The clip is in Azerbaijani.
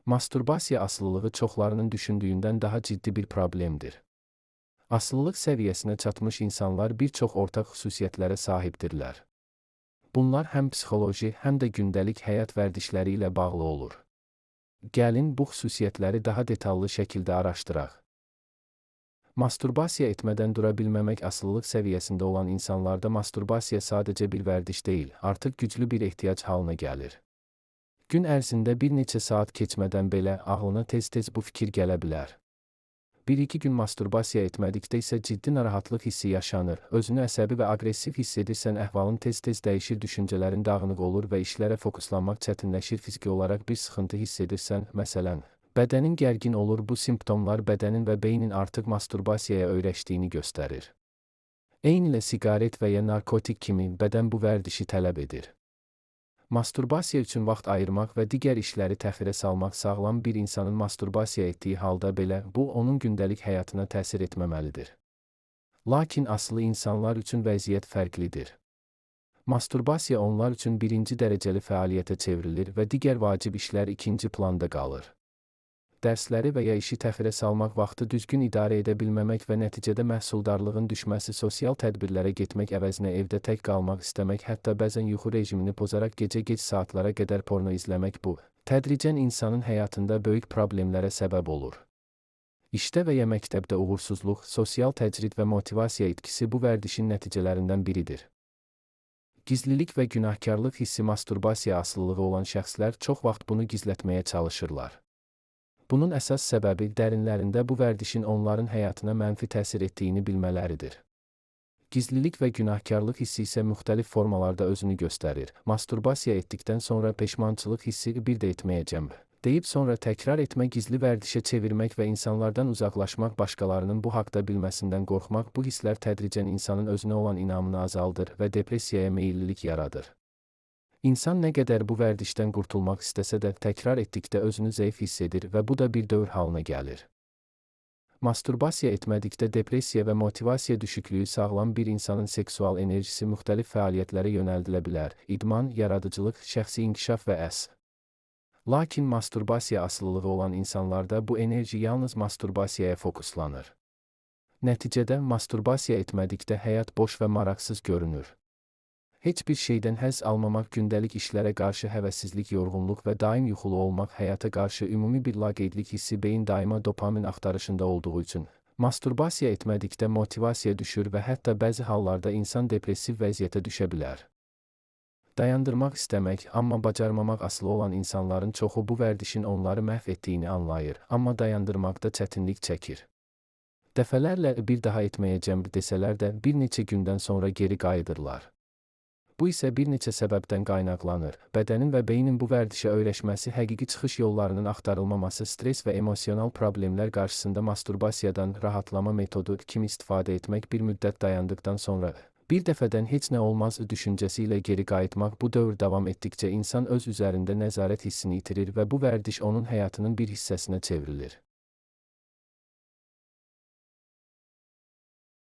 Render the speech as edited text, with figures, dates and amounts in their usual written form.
Masturbasiya asılılığı çoxlarının düşündüyündən daha ciddi bir problemdir. Asılılıq səviyyəsinə çatmış insanlar bir çox ortaq xüsusiyyətlərə sahibdirlər. Bunlar həm psixoloji, həm də gündəlik həyat vərdişləri ilə bağlı olur. Gəlin bu xüsusiyyətləri daha detallı şəkildə araşdıraq. Masturbasiya etmədən dura bilməmək asılılıq səviyyəsində olan insanlarda masturbasiya sadəcə bir vərdiş deyil, artıq güclü bir ehtiyac halına gəlir. Gün ərzində bir neçə saat keçmədən belə ağlına tez-tez bu fikir gələ bilər. Bir-iki gün masturbasiya etmədikdə isə ciddi narahatlıq hissi yaşanır, özünü əsəbi və aqressiv hiss edirsən, əhvalın tez-tez dəyişir, düşüncələrin dağınıq olur və işlərə fokuslanmaq çətinləşir, fiziki olaraq bir sıxıntı hiss edirsən, məsələn, bədənin gərgin olur, bu simptomlar bədənin və beynin artıq masturbasiyaya öyrəşdiyini göstərir. Eynilə siqaret və ya narkotik kimi bədən bu vərdişi tələb edir. Masturbasiya üçün vaxt ayırmaq və digər işləri təxirə salmaq sağlam bir insanın masturbasiya etdiyi halda belə bu onun gündəlik həyatına təsir etməməlidir. Lakin asılı insanlar üçün vəziyyət fərqlidir. Masturbasiya onlar üçün birinci dərəcəli fəaliyyətə çevrilir və digər vacib işlər ikinci planda qalır. Dərsləri və ya işi təxirə salmaq, vaxtı düzgün idarə edə bilməmək və nəticədə məhsuldarlığın düşməsi, sosial tədbirlərə getmək əvəzinə evdə tək qalmaq istəmək, hətta bəzən yuxu rejimini pozaraq gecə-gec saatlara qədər porno izləmək bu, tədricən insanın həyatında böyük problemlərə səbəb olur. İşdə və ya məktəbdə uğursuzluq, sosial təcrid və motivasiya itkisi bu vərdişin nəticələrindən biridir. Gizlilik və günahkarlıq hissi masturbasiya asılılığı olan şəxslər çox vaxt bunu gizlətməyə çalışırlar. Bunun əsas səbəbi dərinlərində bu vərdişin onların həyatına mənfi təsir etdiyini bilmələridir. Gizlilik və günahkarlıq hissi isə müxtəlif formalarda özünü göstərir. Masturbasiya etdikdən sonra peşmançılıq hissi, bir də etməyəcəm deyib sonra təkrar etmə, gizli vərdişə çevirmək və insanlardan uzaqlaşmaq, başqalarının bu haqda bilməsindən qorxmaq, bu hisslər tədricən insanın özünə olan inamını azaldır və depressiyaya meyillilik yaradır. İnsan nə qədər bu vərdişdən qurtulmaq istəsə də təkrar etdikdə özünü zəif hiss edir və bu da bir dövr halına gəlir. Masturbasiya etmədikdə depressiya və motivasiya düşüklüyü sağlam bir insanın seksual enerjisi müxtəlif fəaliyyətlərə yönəldilə bilər, idman, yaradıcılıq, şəxsi inkişaf və əs. Lakin masturbasiya asılılığı olan insanlarda bu enerji yalnız masturbasiyaya fokuslanır. Nəticədə masturbasiya etmədikdə həyat boş və maraqsız görünür. Heç bir şeydən həzz almamaq, gündəlik işlərə qarşı həvəssizlik, yorğunluq və daim yuxulu olmaq, həyata qarşı ümumi bir laqeydlik hissi, beyin daima dopamin axtarışında olduğu üçün masturbasiya etmədikdə motivasiya düşür və hətta bəzi hallarda insan depressiv vəziyyətə düşə bilər. Dayandırmaq istəmək, amma bacarmamaq asılı olan insanların çoxu bu vərdişin onları məhv etdiyini anlayır, amma dayandırmaqda çətinlik çəkir. Dəfələrlə bir daha etməyəcəm desələr də bir neçə gündən sonra geri qayıdırlar. Bu isə bir neçə səbəbdən qaynaqlanır. Bədənin və beynin bu vərdişə öyrəşməsi, həqiqi çıxış yollarının axtarılmaması, stres və emosional problemlər qarşısında masturbasiyadan rahatlama metodu kimi istifadə etmək, bir müddət dayandıqdan sonra bir dəfədən heç nə olmaz düşüncəsi ilə geri qayıtmaq, bu dövr davam etdikcə insan öz üzərində nəzarət hissini itirir və bu vərdiş onun həyatının bir hissəsinə çevrilir.